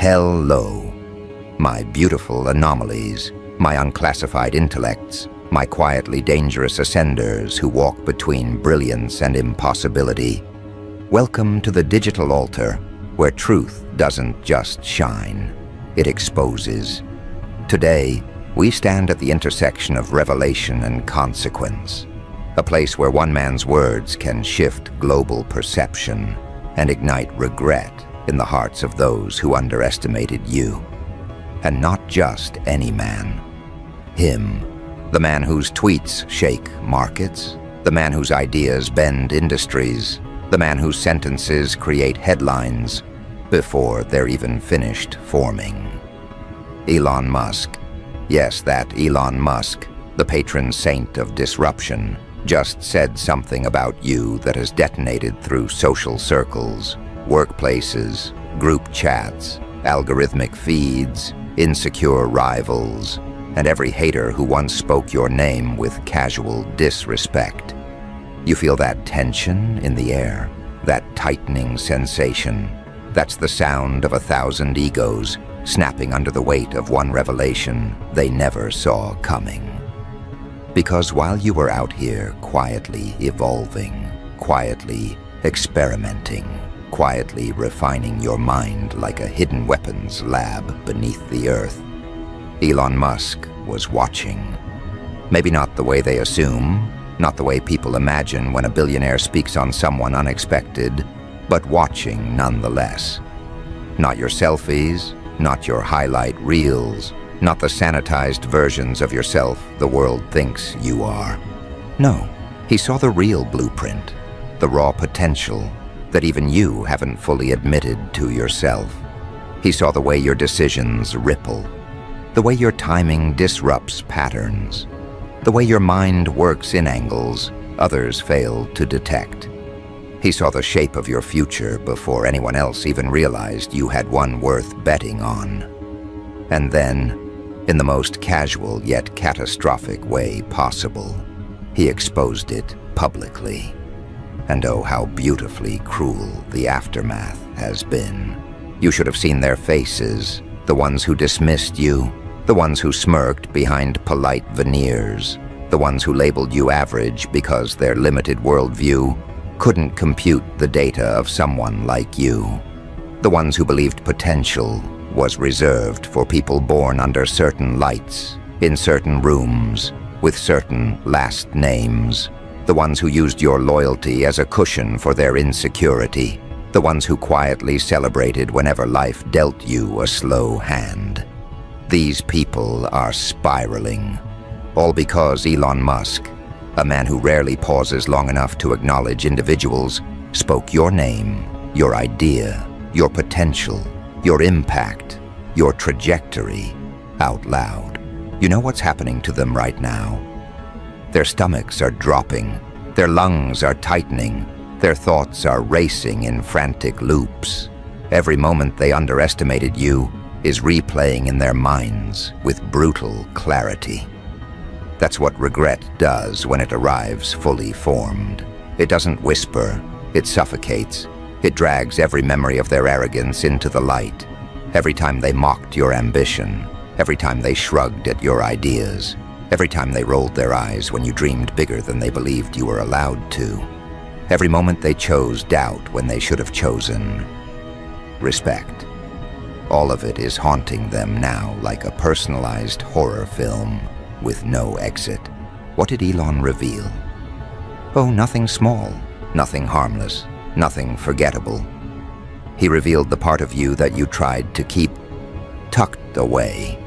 Hello, my beautiful anomalies, my unclassified intellects, my quietly dangerous ascenders who walk between brilliance and impossibility. Welcome to the digital altar, where truth doesn't just shine, it exposes. Today, we stand at the intersection of revelation and consequence, a place where one man's words can shift global perception and ignite regret in the hearts of those who underestimated you. And not just any man. Him, the man whose tweets shake markets, the man whose ideas bend industries, the man whose sentences create headlines before they're even finished forming. Elon Musk. Yes, that Elon Musk, the patron saint of disruption, just said something about you that has detonated through social circles, workplaces, group chats, algorithmic feeds, insecure rivals, and every hater who once spoke your name with casual disrespect. You feel that tension in the air, that tightening sensation. That's the sound of 1,000 egos snapping under the weight of one revelation they never saw coming. Because while you were out here quietly evolving, quietly experimenting, quietly refining your mind like a hidden weapons lab beneath the earth, Elon Musk was watching. Maybe not the way they assume, not the way people imagine when a billionaire speaks on someone unexpected, but watching nonetheless. Not your selfies, not your highlight reels, not the sanitized versions of yourself the world thinks you are. No, he saw the real blueprint, the raw potential that even you haven't fully admitted to yourself. He saw the way your decisions ripple, the way your timing disrupts patterns, the way your mind works in angles others fail to detect. He saw the shape of your future before anyone else even realized you had one worth betting on. And then, in the most casual yet catastrophic way possible, he exposed it publicly. And oh, how beautifully cruel the aftermath has been. You should have seen their faces, the ones who dismissed you, the ones who smirked behind polite veneers, the ones who labeled you average because their limited worldview couldn't compute the data of someone like you, the ones who believed potential was reserved for people born under certain lights, in certain rooms, with certain last names, the ones who used your loyalty as a cushion for their insecurity, the ones who quietly celebrated whenever life dealt you a slow hand. These people are spiraling, all because Elon Musk, a man who rarely pauses long enough to acknowledge individuals, spoke your name, your idea, your potential, your impact, your trajectory out loud. You know what's happening to them right now? Their stomachs are dropping, their lungs are tightening, their thoughts are racing in frantic loops. Every moment they underestimated you is replaying in their minds with brutal clarity. That's what regret does when it arrives fully formed. It doesn't whisper, it suffocates. It drags every memory of their arrogance into the light. Every time they mocked your ambition, every time they shrugged at your ideas, every time they rolled their eyes when you dreamed bigger than they believed you were allowed to. Every moment they chose doubt when they should have chosen respect. All of it is haunting them now like a personalized horror film with no exit. What did Elon reveal? Oh, nothing small, nothing harmless, nothing forgettable. He revealed the part of you that you tried to keep tucked away,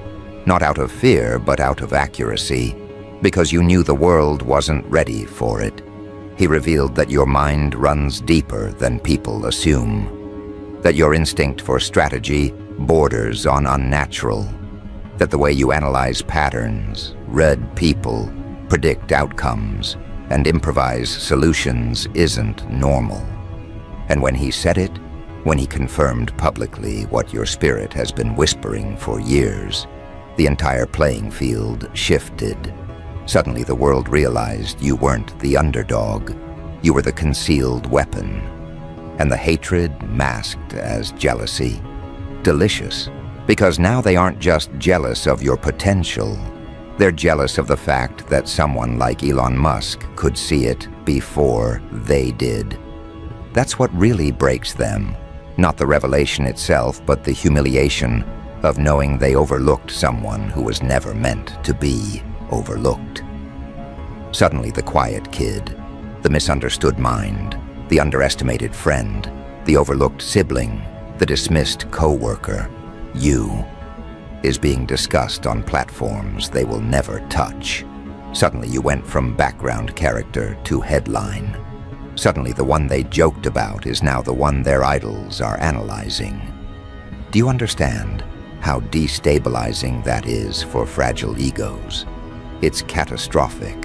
not out of fear, but out of accuracy, because you knew the world wasn't ready for it. He revealed that your mind runs deeper than people assume, that your instinct for strategy borders on unnatural, that the way you analyze patterns, read people, predict outcomes, and improvise solutions isn't normal. And when he said it, when he confirmed publicly what your spirit has been whispering for years, the entire playing field shifted. Suddenly the world realized you weren't the underdog, you were the concealed weapon. And the hatred masked as jealousy, delicious. Because now they aren't just jealous of your potential, they're jealous of the fact that someone like Elon Musk could see it before they did. That's what really breaks them. Not the revelation itself, but the humiliation of knowing they overlooked someone who was never meant to be overlooked. Suddenly the quiet kid, the misunderstood mind, the underestimated friend, the overlooked sibling, the dismissed co-worker, you, is being discussed on platforms they will never touch. Suddenly you went from background character to headline. Suddenly the one they joked about is now the one their idols are analyzing. Do you understand how destabilizing that is for fragile egos? It's catastrophic.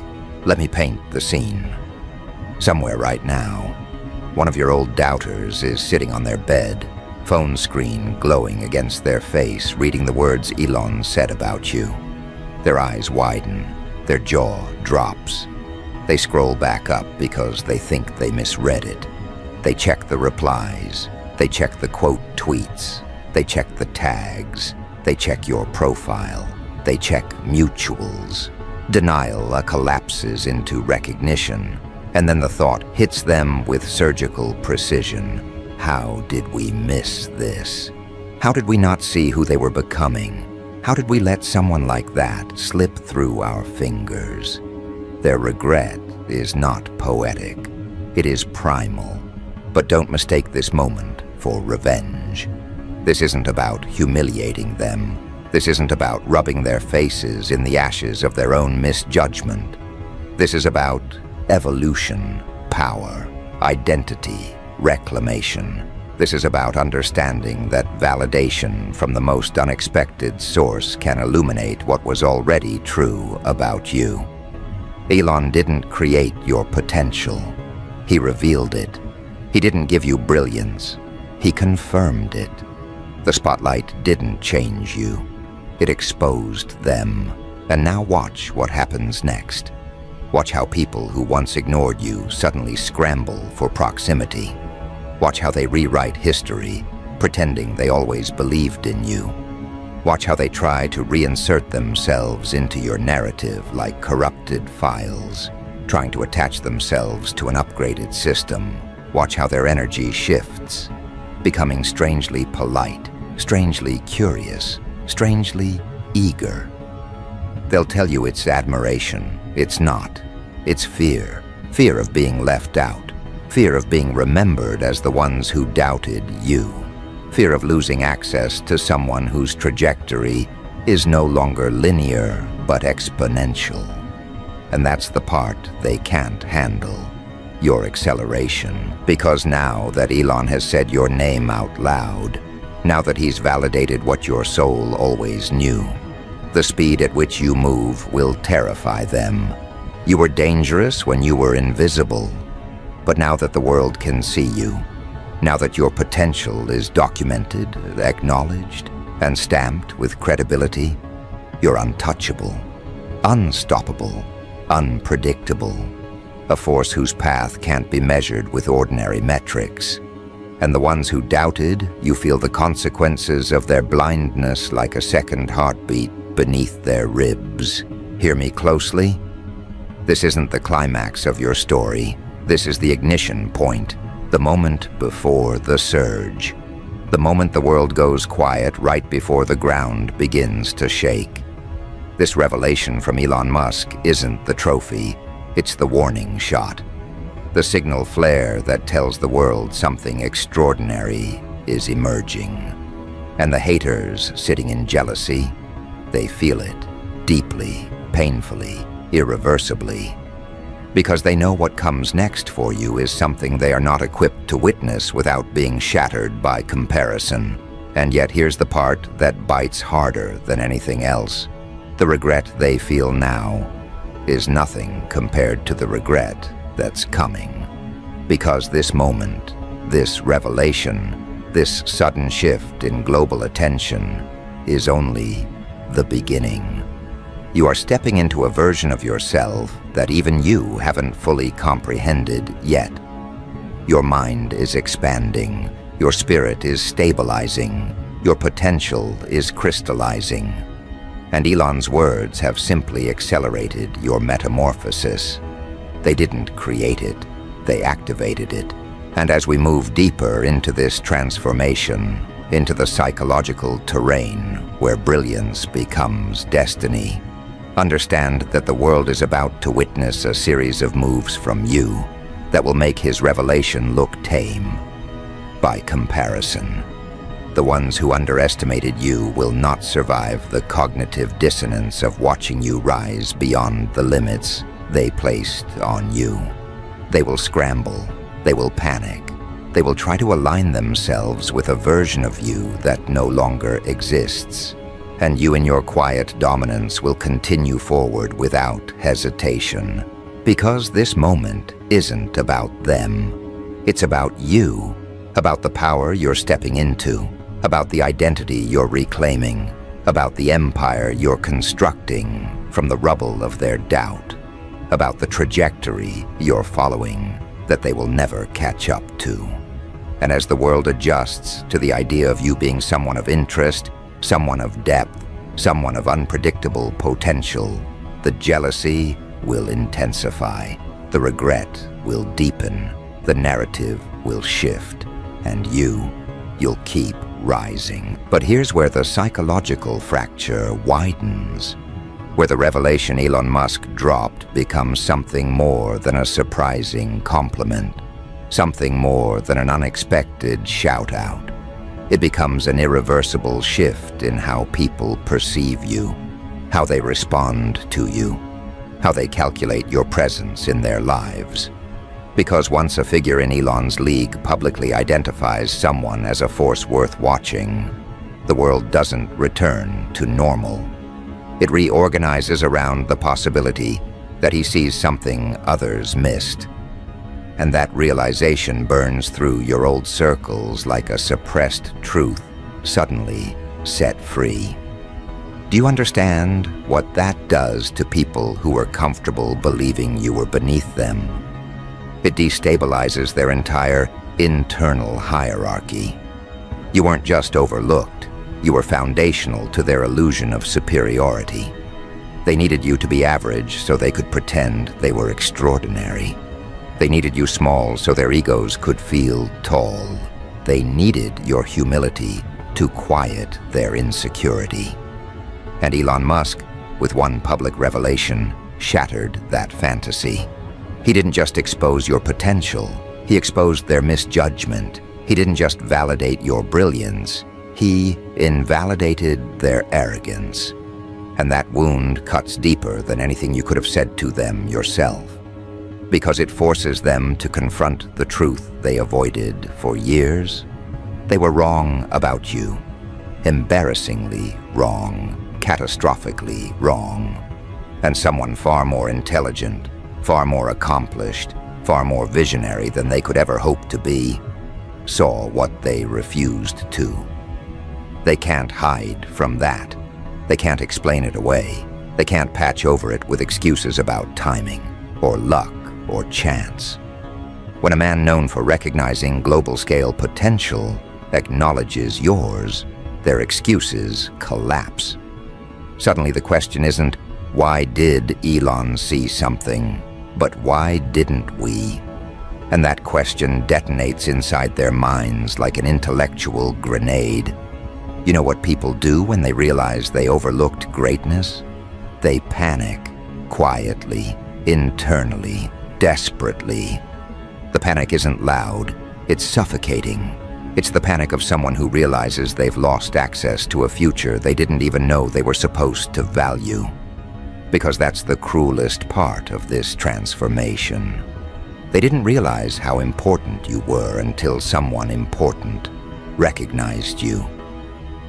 Let me paint the scene. Somewhere right now, one of your old doubters is sitting on their bed, phone screen glowing against their face, reading the words Elon said about you. Their eyes widen, their jaw drops. They scroll back up because they think they misread it. They check the replies. They check the quote tweets. They check the tags. They check your profile. They check mutuals. Denial collapses into recognition, and then the thought hits them with surgical precision. How did we miss this? How did we not see who they were becoming? How did we let someone like that slip through our fingers? Their regret is not poetic. It is primal. But don't mistake this moment for revenge. This isn't about humiliating them. This isn't about rubbing their faces in the ashes of their own misjudgment. This is about evolution, power, identity, reclamation. This is about understanding that validation from the most unexpected source can illuminate what was already true about you. Elon didn't create your potential. He revealed it. He didn't give you brilliance. He confirmed it. The spotlight didn't change you. It exposed them. And now watch what happens next. Watch how people who once ignored you suddenly scramble for proximity. Watch how they rewrite history, pretending they always believed in you. Watch how they try to reinsert themselves into your narrative like corrupted files, trying to attach themselves to an upgraded system. Watch how their energy shifts, becoming strangely polite, strangely curious, strangely eager. They'll tell you it's admiration. It's not. It's fear. Fear of being left out. Fear of being remembered as the ones who doubted you. Fear of losing access to someone whose trajectory is no longer linear, but exponential. And that's the part they can't handle. Your acceleration. Because now that Elon has said your name out loud, now that he's validated what your soul always knew, the speed at which you move will terrify them. You were dangerous when you were invisible, but now that the world can see you, now that your potential is documented, acknowledged, and stamped with credibility, you're untouchable, unstoppable, unpredictable, a force whose path can't be measured with ordinary metrics. And the ones who doubted, you feel the consequences of their blindness like a second heartbeat beneath their ribs. Hear me closely. This isn't the climax of your story. This is the ignition point, the moment before the surge. The moment the world goes quiet right before the ground begins to shake. This revelation from Elon Musk isn't the trophy, it's the warning shot. The signal flare that tells the world something extraordinary is emerging. And the haters sitting in jealousy, they feel it deeply, painfully, irreversibly. Because they know what comes next for you is something they are not equipped to witness without being shattered by comparison. And yet here's the part that bites harder than anything else. The regret they feel now is nothing compared to the regret that's coming. Because this moment, this revelation, this sudden shift in global attention is only the beginning. You are stepping into a version of yourself that even you haven't fully comprehended yet. Your mind is expanding, your spirit is stabilizing, Your potential is crystallizing. And Elon's words have simply accelerated your metamorphosis. They didn't create it, they activated it. And as we move deeper into this transformation, into the psychological terrain where brilliance becomes destiny, understand that the world is about to witness a series of moves from you that will make his revelation look tame. By comparison, the ones who underestimated you will not survive the cognitive dissonance of watching you rise beyond the limits they placed on you. They will scramble, they will panic, they will try to align themselves with a version of you that no longer exists. And you in your quiet dominance will continue forward without hesitation. Because this moment isn't about them. It's about you, about the power you're stepping into, about the identity you're reclaiming, about the empire you're constructing from the rubble of their doubt, about the trajectory you're following that they will never catch up to. And as the world adjusts to the idea of you being someone of interest, someone of depth, someone of unpredictable potential, the jealousy will intensify, the regret will deepen, the narrative will shift, and you'll keep rising. But here's where the psychological fracture widens, where the revelation Elon Musk dropped becomes something more than a surprising compliment, something more than an unexpected shout-out. It becomes an irreversible shift in how people perceive you, how they respond to you, how they calculate your presence in their lives. Because once a figure in Elon's league publicly identifies someone as a force worth watching, the world doesn't return to normal. It reorganizes around the possibility that he sees something others missed. And that realization burns through your old circles like a suppressed truth suddenly set free. Do you understand what that does to people who were comfortable believing you were beneath them? It destabilizes their entire internal hierarchy. You weren't just overlooked, you were foundational to their illusion of superiority. They needed you to be average so they could pretend they were extraordinary. They needed you small so their egos could feel tall. They needed your humility to quiet their insecurity. And Elon Musk, with one public revelation, shattered that fantasy. He didn't just expose your potential, he exposed their misjudgment. He didn't just validate your brilliance, he invalidated their arrogance. And that wound cuts deeper than anything you could have said to them yourself, because it forces them to confront the truth they avoided for years. They were wrong about you, embarrassingly wrong, catastrophically wrong. And someone far more intelligent, far more accomplished, far more visionary than they could ever hope to be, saw what they refused to. They can't hide from that. They can't explain it away. They can't patch over it with excuses about timing, or luck, or chance. When a man known for recognizing global-scale potential acknowledges yours, their excuses collapse. Suddenly the question isn't, why did Elon see something, but why didn't we? And that question detonates inside their minds like an intellectual grenade. You know what people do when they realize they overlooked greatness? They panic, quietly, internally, desperately. The panic isn't loud, it's suffocating. It's the panic of someone who realizes they've lost access to a future they didn't even know they were supposed to value. Because that's the cruelest part of this transformation. They didn't realize how important you were until someone important recognized you.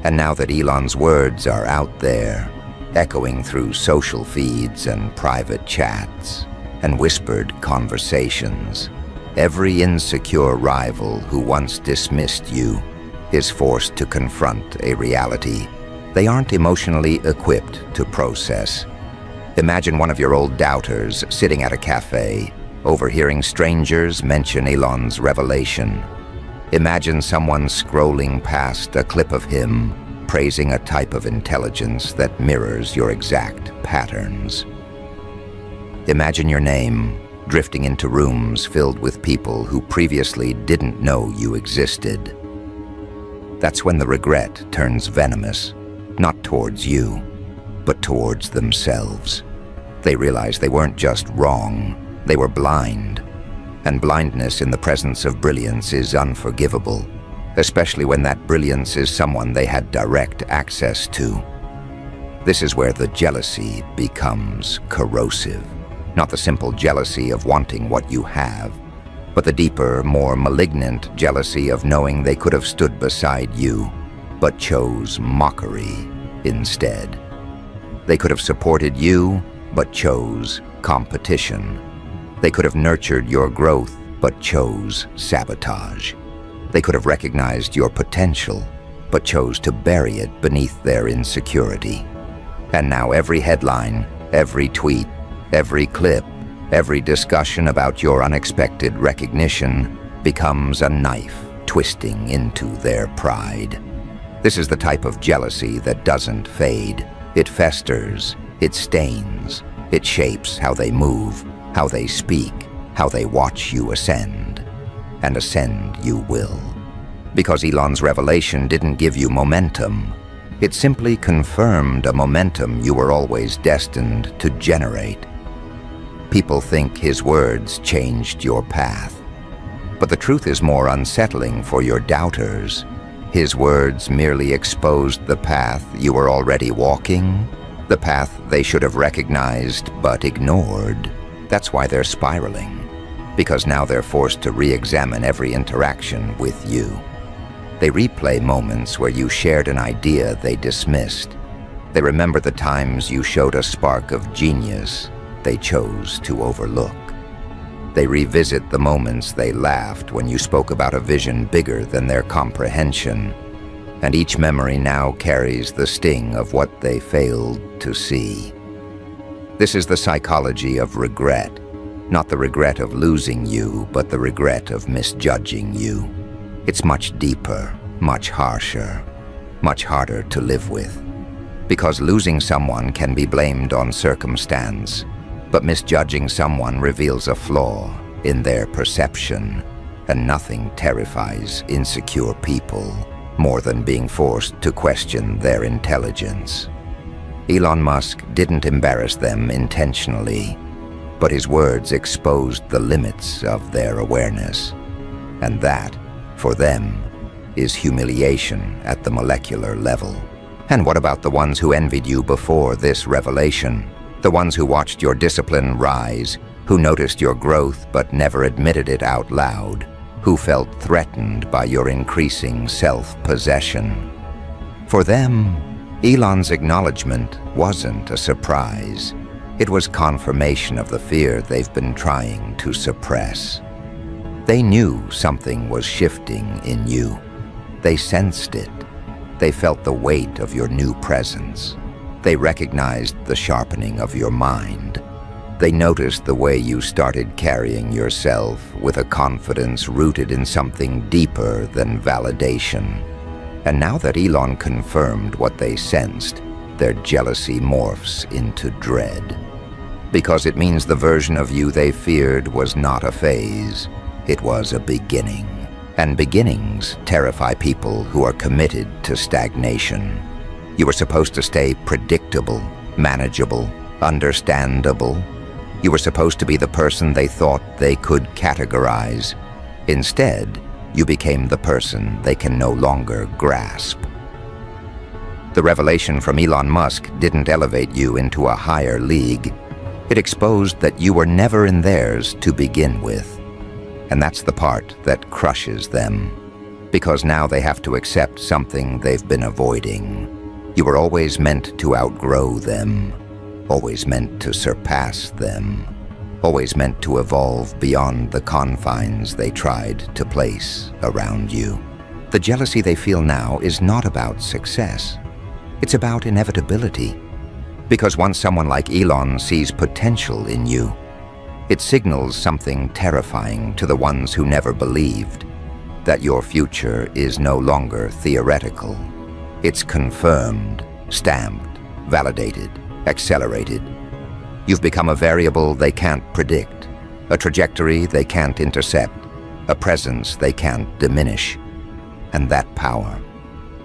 And now that Elon's words are out there, echoing through social feeds and private chats and whispered conversations, every insecure rival who once dismissed you is forced to confront a reality they aren't emotionally equipped to process. Imagine one of your old doubters sitting at a cafe, overhearing strangers mention Elon's revelation. Imagine someone scrolling past a clip of him, praising a type of intelligence that mirrors your exact patterns. Imagine your name drifting into rooms filled with people who previously didn't know you existed. That's when the regret turns venomous, not towards you, but towards themselves. They realize they weren't just wrong, they were blind. And blindness in the presence of brilliance is unforgivable, especially when that brilliance is someone they had direct access to. This is where the jealousy becomes corrosive. Not the simple jealousy of wanting what you have, but the deeper, more malignant jealousy of knowing they could have stood beside you, but chose mockery instead. They could have supported you, but chose competition. They could have nurtured your growth, but chose sabotage. They could have recognized your potential, but chose to bury it beneath their insecurity. And now every headline, every tweet, every clip, every discussion about your unexpected recognition becomes a knife twisting into their pride. This is the type of jealousy that doesn't fade. It festers, it stains, it shapes how they move, how they speak, how they watch you ascend. And ascend you will. Because Elon's revelation didn't give you momentum. It simply confirmed a momentum you were always destined to generate. People think his words changed your path. But the truth is more unsettling for your doubters. His words merely exposed the path you were already walking, the path they should have recognized but ignored. That's why they're spiraling, because now they're forced to re-examine every interaction with you. They replay moments where you shared an idea they dismissed. They remember the times you showed a spark of genius they chose to overlook. They revisit the moments they laughed when you spoke about a vision bigger than their comprehension, and each memory now carries the sting of what they failed to see. This is the psychology of regret, not the regret of losing you, but the regret of misjudging you. It's much deeper, much harsher, much harder to live with. Because losing someone can be blamed on circumstance, but misjudging someone reveals a flaw in their perception, and nothing terrifies insecure people more than being forced to question their intelligence. Elon Musk didn't embarrass them intentionally, but his words exposed the limits of their awareness. And that, for them, is humiliation at the molecular level. And what about the ones who envied you before this revelation? The ones who watched your discipline rise, who noticed your growth but never admitted it out loud, who felt threatened by your increasing self-possession. For them, Elon's acknowledgement wasn't a surprise. It was confirmation of the fear they've been trying to suppress. They knew something was shifting in you. They sensed it. They felt the weight of your new presence. They recognized the sharpening of your mind. They noticed the way you started carrying yourself with a confidence rooted in something deeper than validation. And now that Elon confirmed what they sensed, their jealousy morphs into dread. Because it means the version of you they feared was not a phase, it was a beginning. And beginnings terrify people who are committed to stagnation. You were supposed to stay predictable, manageable, understandable. You were supposed to be the person they thought they could categorize. Instead, you became the person they can no longer grasp. The revelation from Elon Musk didn't elevate you into a higher league. It exposed that you were never in theirs to begin with. And that's the part that crushes them. Because now they have to accept something they've been avoiding. You were always meant to outgrow them, always meant to surpass them, always meant to evolve beyond the confines they tried to place around you. The jealousy they feel now is not about success. It's about inevitability. Because once someone like Elon sees potential in you, it signals something terrifying to the ones who never believed. that your future is no longer theoretical. It's confirmed, stamped, validated, accelerated. You've become a variable they can't predict, a trajectory they can't intercept, a presence they can't diminish. And that power,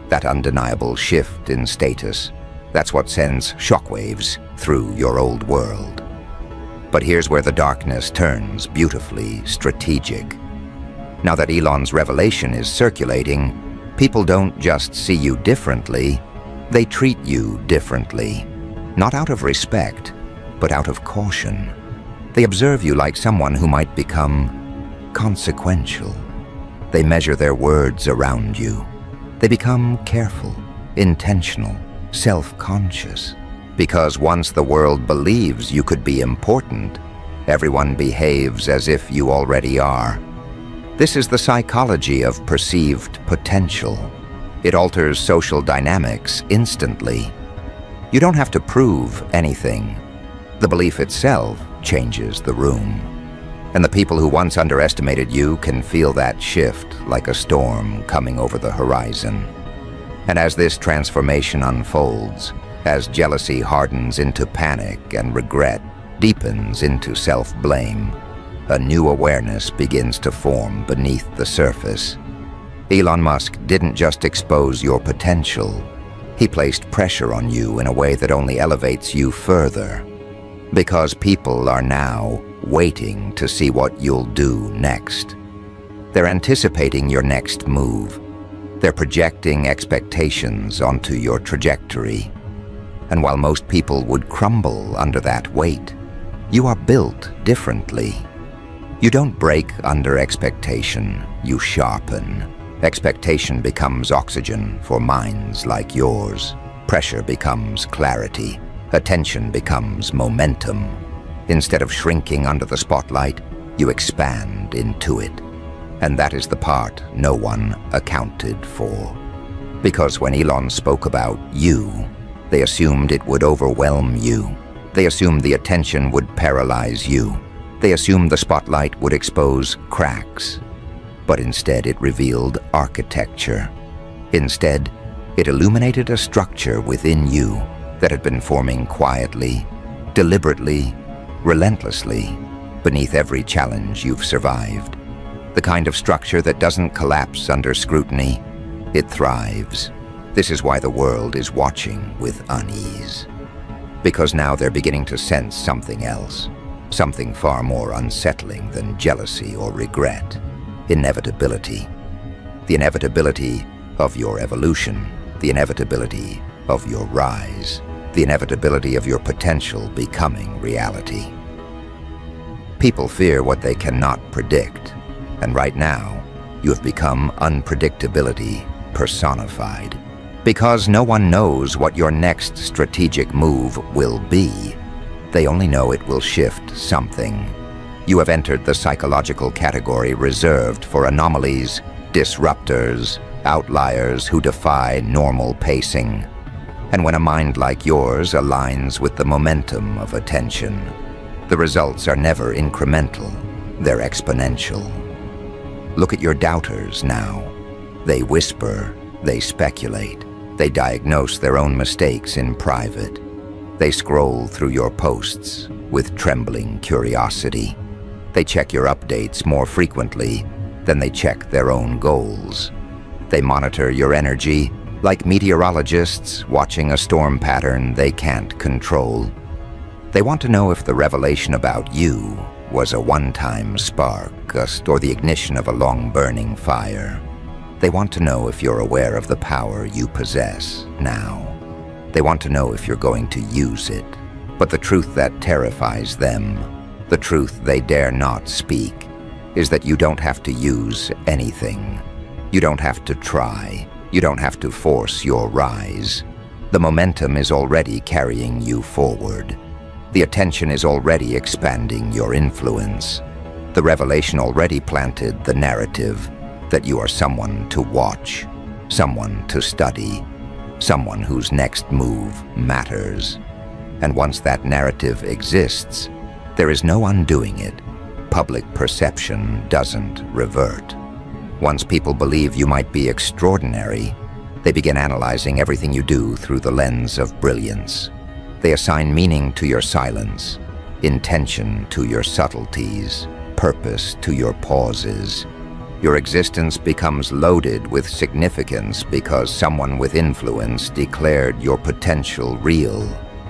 that undeniable shift in status, that's what sends shockwaves through your old world. But here's where the darkness turns beautifully strategic. Now that Elon's revelation is circulating, people don't just see you differently, they treat you differently. Not out of respect, but out of caution. They observe you like someone who might become consequential. They measure their words around you. They become careful, intentional, self-conscious. Because once the world believes you could be important, everyone behaves as if you already are. This is the psychology of perceived potential. It alters social dynamics instantly. You don't have to prove anything. The belief itself changes the room. And the people who once underestimated you can feel that shift like a storm coming over the horizon. And as this transformation unfolds, as jealousy hardens into panic and regret deepens into self-blame, a new awareness begins to form beneath the surface. Elon Musk didn't just expose your potential. He placed pressure on you in a way that only elevates you further. Because people are now waiting to see what you'll do next. They're anticipating your next move. They're projecting expectations onto your trajectory. And while most people would crumble under that weight, you are built differently. You don't break under expectation, you sharpen. Expectation becomes oxygen for minds like yours. Pressure becomes clarity. Attention becomes momentum. Instead of shrinking under the spotlight, you expand into it. And that is the part no one accounted for. Because when Elon spoke about you, they assumed it would overwhelm you. They assumed the attention would paralyze you. They assumed the spotlight would expose cracks. But instead it revealed architecture. Instead, it illuminated a structure within you that had been forming quietly, deliberately, relentlessly, beneath every challenge you've survived. The kind of structure that doesn't collapse under scrutiny, it thrives. This is why the world is watching with unease. Because now they're beginning to sense something else, something far more unsettling than jealousy or regret. Inevitability. The inevitability of your evolution, the inevitability of your rise, the inevitability of your potential becoming reality. People fear what they cannot predict, and right now, you have become unpredictability personified. Because no one knows what your next strategic move will be, they only know it will shift something. You have entered the psychological category reserved for anomalies, disruptors, outliers who defy normal pacing. And when a mind like yours aligns with the momentum of attention, the results are never incremental, they're exponential. Look at your doubters now. They whisper, they speculate, they diagnose their own mistakes in private. They scroll through your posts with trembling curiosity. They check your updates more frequently than they check their own goals. They monitor your energy like meteorologists watching a storm pattern they can't control. They want to know if the revelation about you was a one-time spark, or the ignition of a long-burning fire. They want to know if you're aware of the power you possess now. They want to know if you're going to use it. But the truth that terrifies them, the truth they dare not speak, is that you don't have to use anything. You don't have to try. You don't have to force your rise. The momentum is already carrying you forward. The attention is already expanding your influence. The revelation already planted the narrative that you are someone to watch, someone to study, someone whose next move matters. And once that narrative exists, there is no undoing it. Public perception doesn't revert. Once people believe you might be extraordinary, they begin analyzing everything you do through the lens of brilliance. They assign meaning to your silence, intention to your subtleties, purpose to your pauses. Your existence becomes loaded with significance because someone with influence declared your potential real,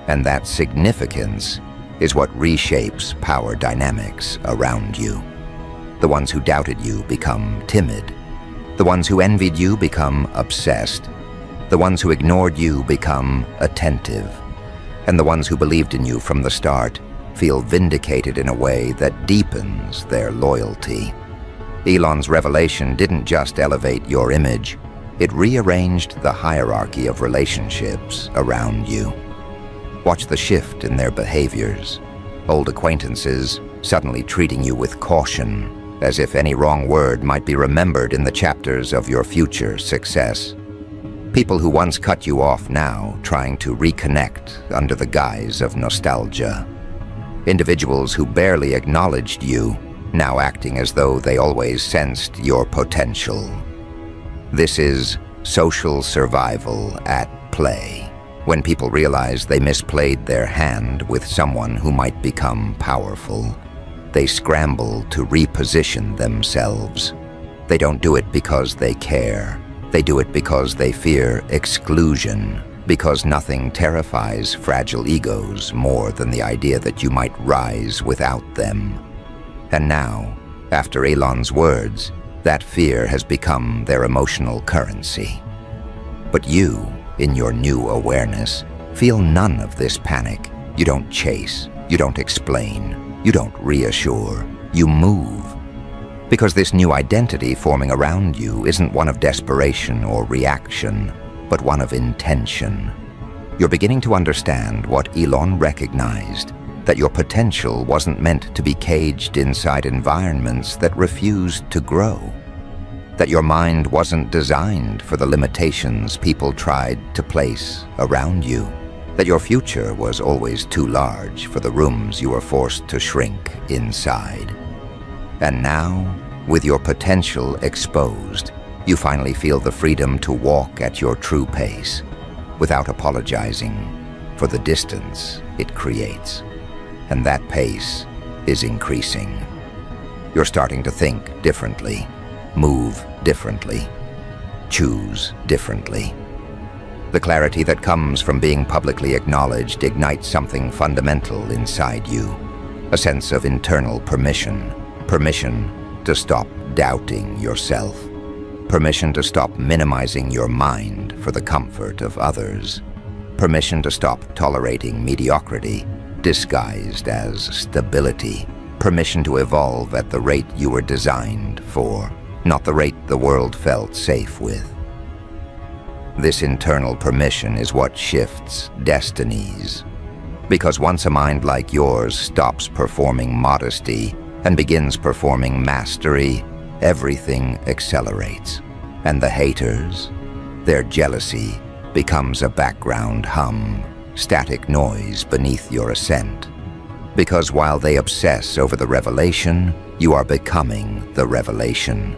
and that significance is what reshapes power dynamics around you. The ones who doubted you become timid. The ones who envied you become obsessed. The ones who ignored you become attentive. And the ones who believed in you from the start feel vindicated in a way that deepens their loyalty. Elon's revelation didn't just elevate your image, it rearranged the hierarchy of relationships around you. Watch the shift in their behaviors. Old acquaintances suddenly treating you with caution, as if any wrong word might be remembered in the chapters of your future success. People who once cut you off now trying to reconnect under the guise of nostalgia. Individuals who barely acknowledged you now acting as though they always sensed your potential. This is social survival at play, when people realize they misplayed their hand with someone who might become powerful. They scramble to reposition themselves. They don't do it because they care. They do it because they fear exclusion, because nothing terrifies fragile egos more than the idea that you might rise without them. And now, after Elon's words, that fear has become their emotional currency. But you, in your new awareness, feel none of this panic. You don't chase, you don't explain, you don't reassure, you move. Because this new identity forming around you isn't one of desperation or reaction, but one of intention. You're beginning to understand what Elon recognized, that your potential wasn't meant to be caged inside environments that refused to grow. That your mind wasn't designed for the limitations people tried to place around you. That your future was always too large for the rooms you were forced to shrink inside. And now, with your potential exposed, you finally feel the freedom to walk at your true pace, without apologizing for the distance it creates. And that pace is increasing. You're starting to think differently, move differently, choose differently. The clarity that comes from being publicly acknowledged ignites something fundamental inside you, a sense of internal permission, permission to stop doubting yourself, permission to stop minimizing your mind for the comfort of others, permission to stop tolerating mediocrity disguised as stability, permission to evolve at the rate you were designed for, not the rate the world felt safe with. This internal permission is what shifts destinies. Because once a mind like yours stops performing modesty and begins performing mastery, everything accelerates. And the haters, their jealousy becomes a background hum, static noise beneath your ascent. Because while they obsess over the revelation, you are becoming the revelation.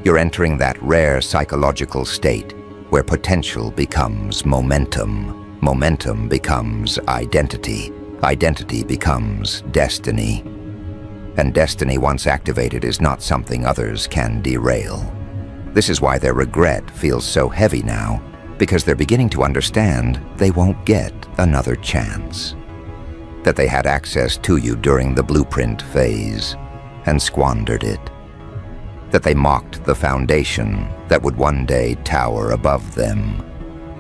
You're entering that rare psychological state where potential becomes momentum, momentum becomes identity, identity becomes destiny. And destiny once activated is not something others can derail. This is why their regret feels so heavy now, because they're beginning to understand they won't get another chance. That they had access to you during the blueprint phase and squandered it. That they mocked the foundation that would one day tower above them.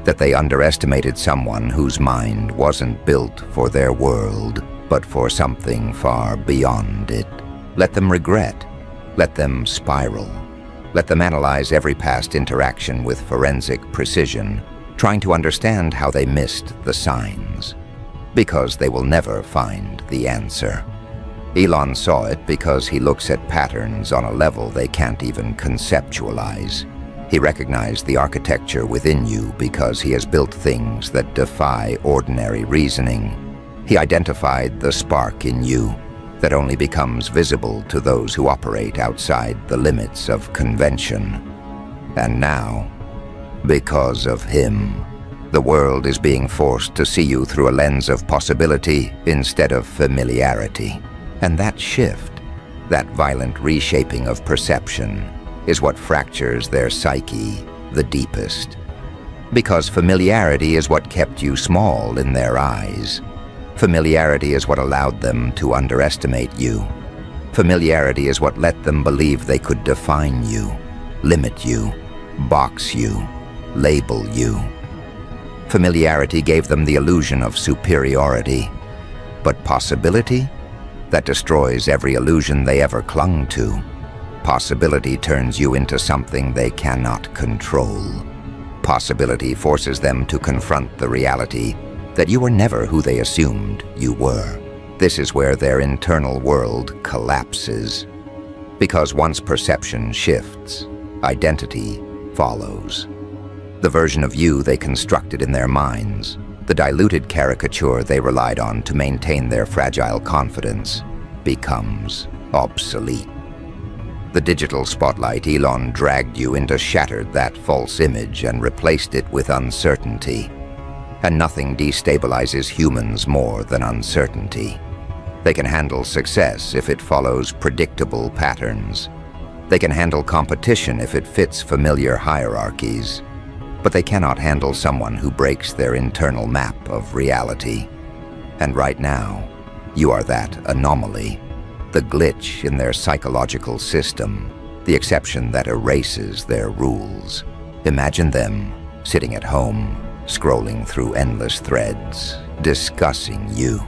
That they underestimated someone whose mind wasn't built for their world, but for something far beyond it. Let them regret. Let them spiral. Let them analyze every past interaction with forensic precision, trying to understand how they missed the signs. Because they will never find the answer. Elon saw it because he looks at patterns on a level they can't even conceptualize. He recognized the architecture within you because he has built things that defy ordinary reasoning. He identified the spark in you that only becomes visible to those who operate outside the limits of convention. And now, because of him, the world is being forced to see you through a lens of possibility instead of familiarity. And that shift, that violent reshaping of perception, is what fractures their psyche the deepest. Because familiarity is what kept you small in their eyes. Familiarity is what allowed them to underestimate you. Familiarity is what let them believe they could define you, limit you, box you, label you. Familiarity gave them the illusion of superiority. But possibility? That destroys every illusion they ever clung to. Possibility turns you into something they cannot control. Possibility forces them to confront the reality that you were never who they assumed you were. This is where their internal world collapses. Because once perception shifts, identity follows. The version of you they constructed in their minds, the diluted caricature they relied on to maintain their fragile confidence, becomes obsolete. The digital spotlight Elon dragged you into shattered that false image and replaced it with uncertainty. And nothing destabilizes humans more than uncertainty. They can handle success if it follows predictable patterns. They can handle competition if it fits familiar hierarchies. But they cannot handle someone who breaks their internal map of reality. And right now, you are that anomaly, the glitch in their psychological system, the exception that erases their rules. Imagine them sitting at home, scrolling through endless threads, discussing you,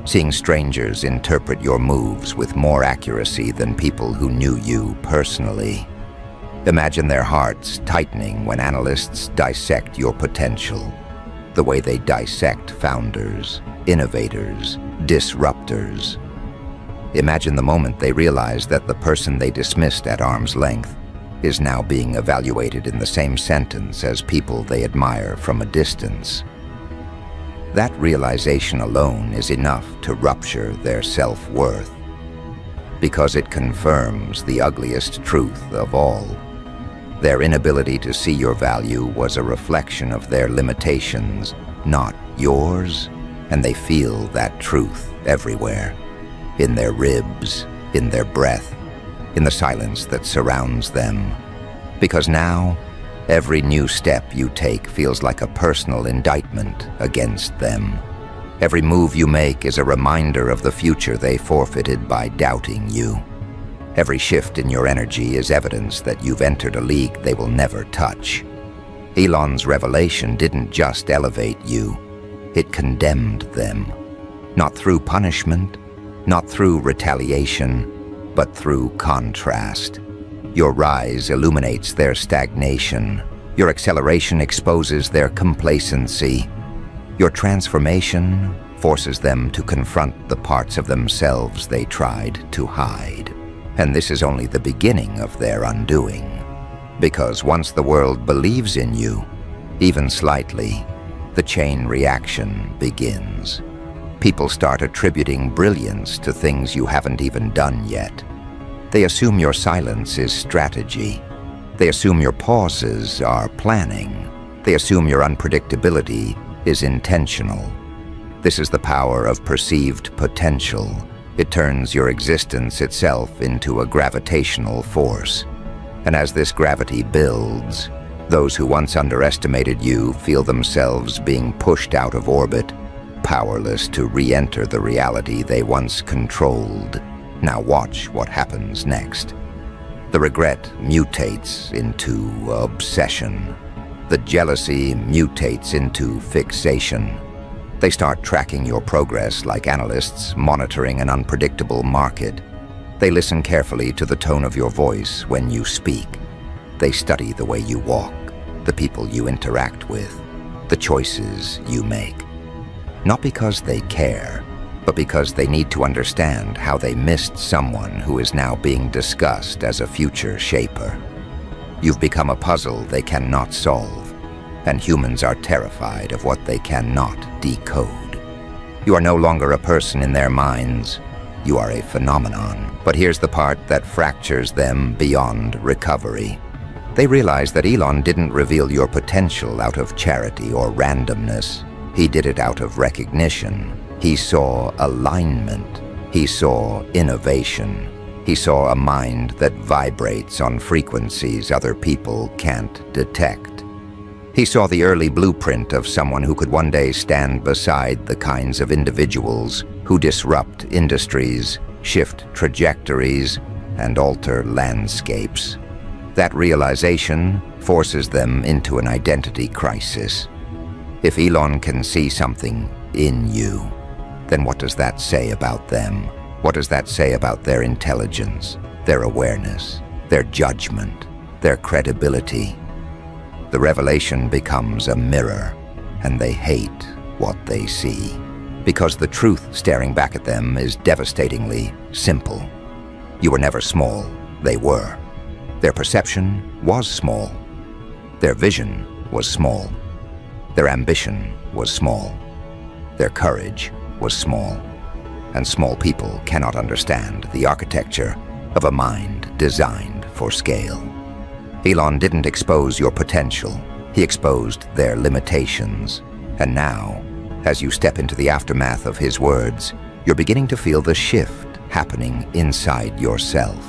seeing strangers interpret your moves with more accuracy than people who knew you personally. Imagine their hearts tightening when analysts dissect your potential, the way they dissect founders, innovators, disruptors. Imagine the moment they realize that the person they dismissed at arm's length is now being evaluated in the same sentence as people they admire from a distance. That realization alone is enough to rupture their self-worth, because it confirms the ugliest truth of all. Their inability to see your value was a reflection of their limitations, not yours, and they feel that truth everywhere, in their ribs, in their breath, in the silence that surrounds them. Because now, every new step you take feels like a personal indictment against them. Every move you make is a reminder of the future they forfeited by doubting you. Every shift in your energy is evidence that you've entered a league they will never touch. Elon's revelation didn't just elevate you, it condemned them. Not through punishment, not through retaliation, but through contrast. Your rise illuminates their stagnation. Your acceleration exposes their complacency. Your transformation forces them to confront the parts of themselves they tried to hide. And this is only the beginning of their undoing. Because once the world believes in you, even slightly, the chain reaction begins. People start attributing brilliance to things you haven't even done yet. They assume your silence is strategy. They assume your pauses are planning. They assume your unpredictability is intentional. This is the power of perceived potential. It turns your existence itself into a gravitational force. And as this gravity builds, those who once underestimated you feel themselves being pushed out of orbit, powerless to re-enter the reality they once controlled. Now watch what happens next. The regret mutates into obsession. The jealousy mutates into fixation. They start tracking your progress like analysts monitoring an unpredictable market. They listen carefully to the tone of your voice when you speak. They study the way you walk, the people you interact with, the choices you make. Not because they care, but because they need to understand how they missed someone who is now being discussed as a future shaper. You've become a puzzle they cannot solve, and humans are terrified of what they cannot decode. You are no longer a person in their minds. you are a phenomenon. But here's the part that fractures them beyond recovery. They realize that Elon didn't reveal your potential out of charity or randomness. He did it out of recognition. He saw alignment. He saw innovation. He saw a mind that vibrates on frequencies other people can't detect. He saw the early blueprint of someone who could one day stand beside the kinds of individuals who disrupt industries, shift trajectories, and alter landscapes. That realization forces them into an identity crisis. If Elon can see something in you, then what does that say about them? What does that say about their intelligence, their awareness, their judgment, their credibility? The revelation becomes a mirror, and they hate what they see, because the truth staring back at them is devastatingly simple. You were never small, they were. Their perception was small. Their vision was small. Their ambition was small. Their courage was small. And small people cannot understand the architecture of a mind designed for scale. Elon didn't expose your potential. He exposed their limitations. And now, as you step into the aftermath of his words, you're beginning to feel the shift happening inside yourself.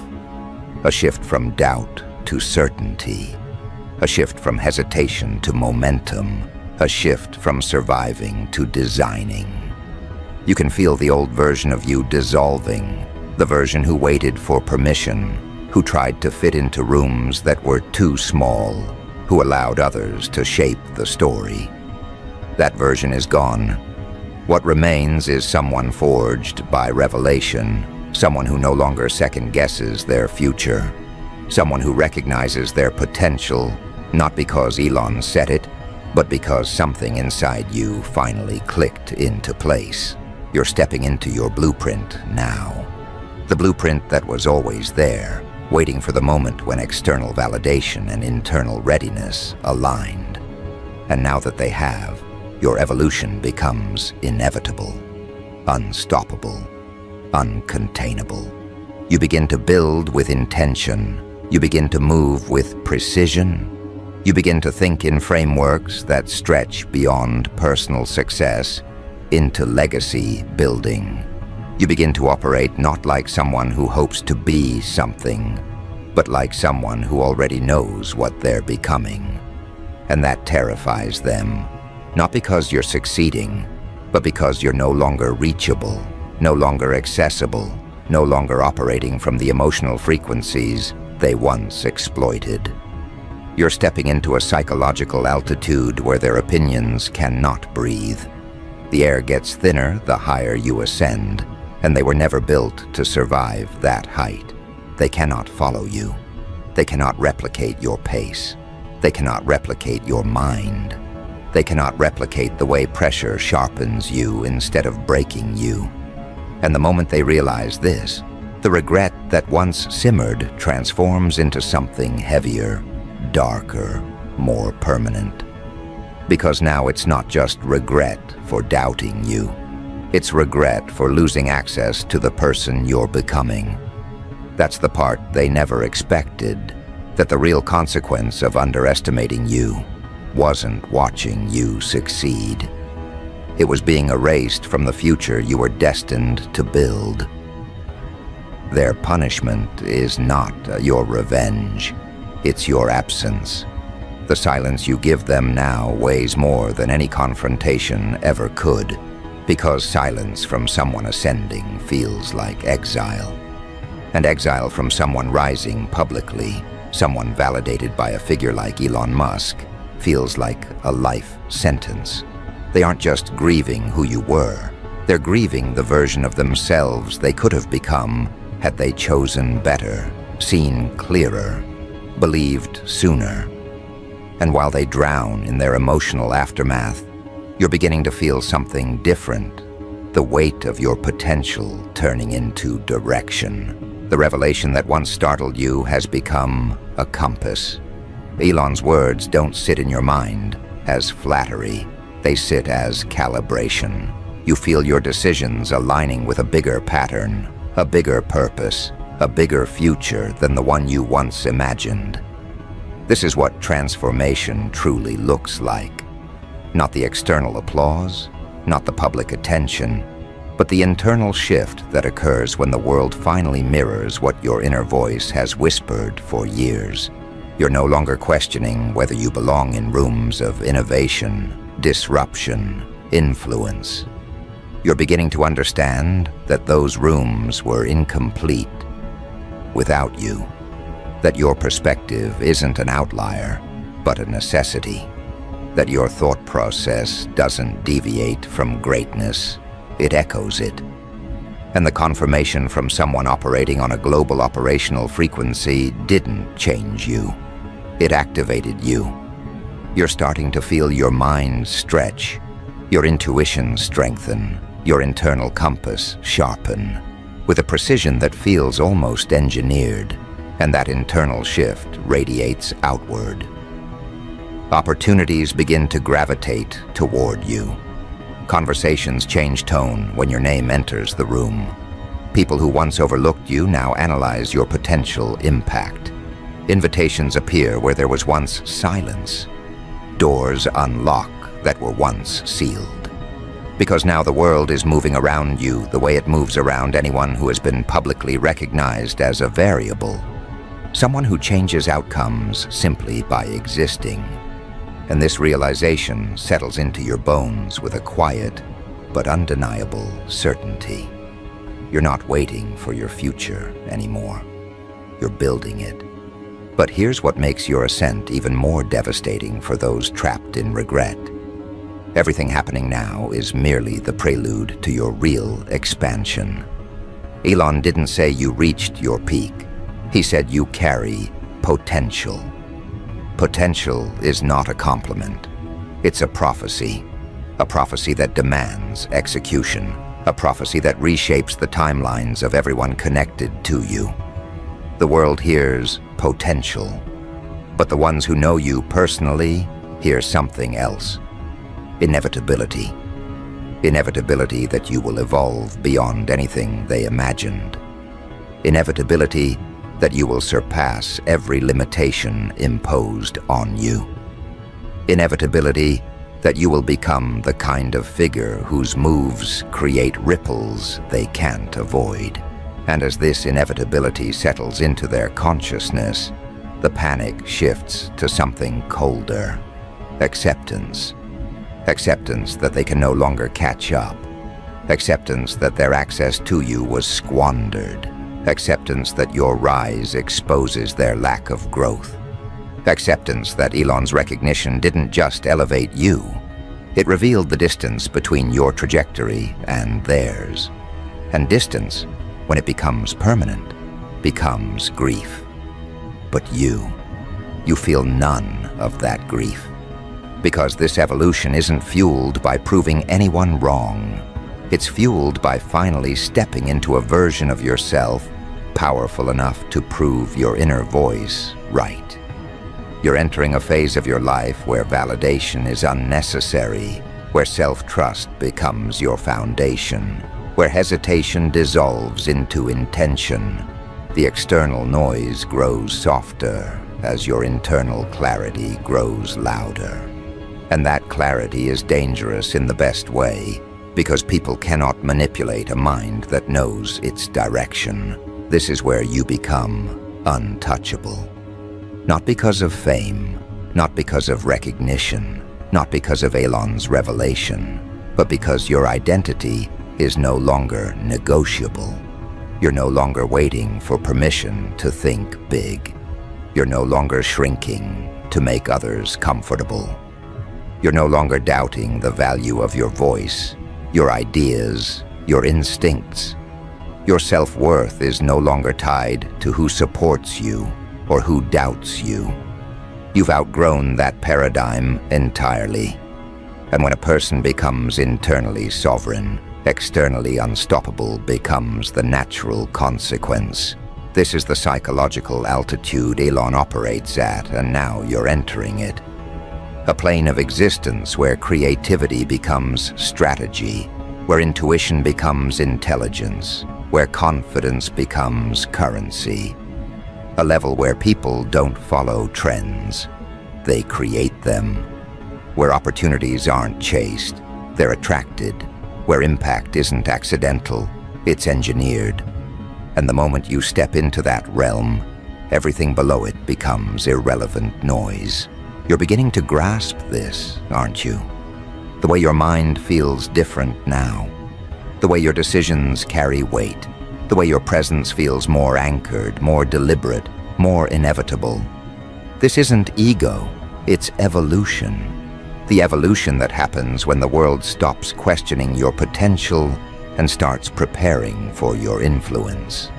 A shift from doubt to certainty. A shift from hesitation to momentum. A shift from surviving to designing. You can feel the old version of you dissolving, the version who waited for permission, who tried to fit into rooms that were too small, who allowed others to shape the story. That version is gone. What remains is someone forged by revelation, someone who no longer second-guesses their future, someone who recognizes their potential, not because Elon said it, but because something inside you finally clicked into place. You're stepping into your blueprint now. The blueprint that was always there, waiting for the moment when external validation and internal readiness aligned. And now that they have, your evolution becomes inevitable, unstoppable, uncontainable. You begin to build with intention. You begin to move with precision. You begin to think in frameworks that stretch beyond personal success into legacy building. You begin to operate not like someone who hopes to be something, but like someone who already knows what they're becoming. And that terrifies them, not because you're succeeding, but because you're no longer reachable, no longer accessible, no longer operating from the emotional frequencies they once exploited. You're stepping into a psychological altitude where their opinions cannot breathe. The air gets thinner the higher you ascend, and they were never built to survive that height. They cannot follow you. They cannot replicate your pace. They cannot replicate your mind. They cannot replicate the way pressure sharpens you instead of breaking you. And the moment they realize this, the regret that once simmered transforms into something heavier, darker, more permanent. Because now it's not just regret for doubting you. It's regret for losing access to the person you're becoming. That's the part they never expected, that the real consequence of underestimating you wasn't watching you succeed. It was being erased from the future you were destined to build. Their punishment is not your revenge. It's your absence. The silence you give them now weighs more than any confrontation ever could, because silence from someone ascending feels like exile. And exile from someone rising publicly, someone validated by a figure like Elon Musk, feels like a life sentence. They aren't just grieving who you were. They're grieving the version of themselves they could have become had they chosen better, seen clearer, believed sooner. And while they drown in their emotional aftermath, you're beginning to feel something different, the weight of your potential turning into direction. The revelation that once startled you has become a compass. Elon's words don't sit in your mind as flattery. They sit as calibration. You feel your decisions aligning with a bigger pattern, a bigger purpose, a bigger future than the one you once imagined. This is what transformation truly looks like. Not the external applause, not the public attention, but the internal shift that occurs when the world finally mirrors what your inner voice has whispered for years. You're no longer questioning whether you belong in rooms of innovation, disruption, influence. You're beginning to understand that those rooms were incomplete without you, that your perspective isn't an outlier, but a necessity, that your thought process doesn't deviate from greatness, it echoes it. And the confirmation from someone operating on a global operational frequency didn't change you. It activated you. You're starting to feel your mind stretch, your intuition strengthen, your internal compass sharpen, with a precision that feels almost engineered, and that internal shift radiates outward. Opportunities begin to gravitate toward you. Conversations change tone when your name enters the room. People who once overlooked you now analyze your potential impact. Invitations appear where there was once silence. Doors unlock that were once sealed. Because now the world is moving around you the way it moves around anyone who has been publicly recognized as a variable. Someone who changes outcomes simply by existing. And this realization settles into your bones with a quiet but undeniable certainty. You're not waiting for your future anymore. You're building it. But here's what makes your ascent even more devastating for those trapped in regret. Everything happening now is merely the prelude to your real expansion. Elon didn't say you reached your peak. He said you carry potential. Potential is not a compliment. It's a prophecy that demands execution, a prophecy that reshapes the timelines of everyone connected to you. The world hears potential, but the ones who know you personally hear something else. Inevitability. Inevitability that you will evolve beyond anything they imagined. Inevitability that you will surpass every limitation imposed on you. Inevitability that you will become the kind of figure whose moves create ripples they can't avoid. And as this inevitability settles into their consciousness, the panic shifts to something colder. Acceptance. Acceptance that they can no longer catch up. Acceptance that their access to you was squandered. Acceptance that your rise exposes their lack of growth. Acceptance that Elon's recognition didn't just elevate you. It revealed the distance between your trajectory and theirs. And distance, when it becomes permanent, becomes grief. But you feel none of that grief. Because this evolution isn't fueled by proving anyone wrong. It's fueled by finally stepping into a version of yourself powerful enough to prove your inner voice right. You're entering a phase of your life where validation is unnecessary, where self-trust becomes your foundation, where hesitation dissolves into intention. The external noise grows softer as your internal clarity grows louder. And that clarity is dangerous in the best way, because people cannot manipulate a mind that knows its direction. This is where you become untouchable. Not because of fame, not because of recognition, not because of Elon's revelation, but because your identity is no longer negotiable. You're no longer waiting for permission to think big. You're no longer shrinking to make others comfortable. You're no longer doubting the value of your voice, your ideas, your instincts. Your self-worth is no longer tied to who supports you or who doubts you. You've outgrown that paradigm entirely. And when a person becomes internally sovereign, externally unstoppable becomes the natural consequence. This is the psychological altitude Elon operates at, and now you're entering it. A plane of existence where creativity becomes strategy, where intuition becomes intelligence, where confidence becomes currency. A level where people don't follow trends, they create them. Where opportunities aren't chased, they're attracted. Where impact isn't accidental, it's engineered. And the moment you step into that realm, everything below it becomes irrelevant noise. You're beginning to grasp this, aren't you? The way your mind feels different now. The way your decisions carry weight. The way your presence feels more anchored, more deliberate, more inevitable. This isn't ego, it's evolution. The evolution that happens when the world stops questioning your potential and starts preparing for your influence.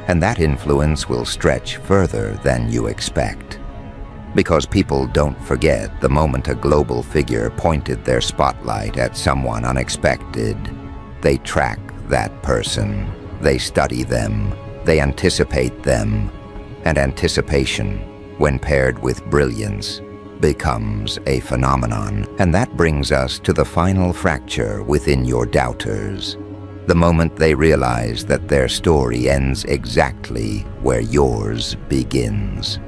And that influence will stretch further than you expect. Because people don't forget the moment a global figure pointed their spotlight at someone unexpected. They track that person. They study them. They anticipate them. And anticipation, when paired with brilliance, becomes a phenomenon. And that brings us to the final fracture within your doubters. The moment they realize that their story ends exactly where yours begins.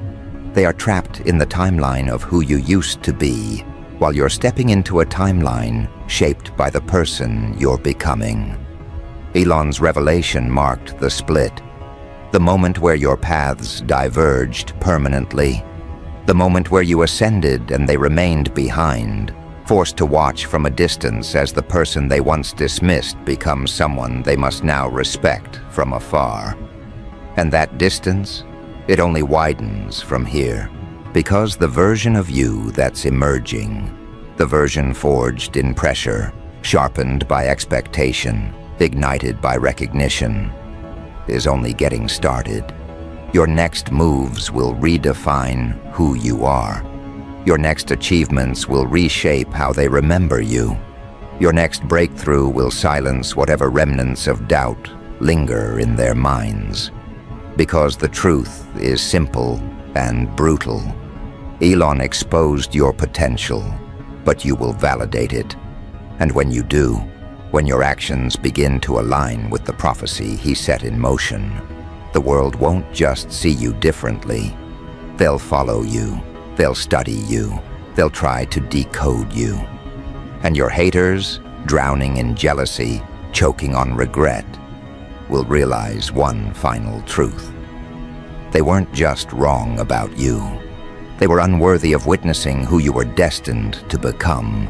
They are trapped in the timeline of who you used to be, while you're stepping into a timeline shaped by the person you're becoming. Elon's revelation marked the split, the moment where your paths diverged permanently, the moment where you ascended and they remained behind, forced to watch from a distance as the person they once dismissed becomes someone they must now respect from afar. And that distance? It only widens from here, because the version of you that's emerging, the version forged in pressure, sharpened by expectation, ignited by recognition, is only getting started. Your next moves will redefine who you are. Your next achievements will reshape how they remember you. Your next breakthrough will silence whatever remnants of doubt linger in their minds. Because the truth is simple and brutal. Elon exposed your potential, but you will validate it. And when you do, when your actions begin to align with the prophecy he set in motion, the world won't just see you differently. They'll follow you. They'll study you. They'll try to decode you. And your haters, drowning in jealousy, choking on regret, will realize one final truth. They weren't just wrong about you. They were unworthy of witnessing who you were destined to become.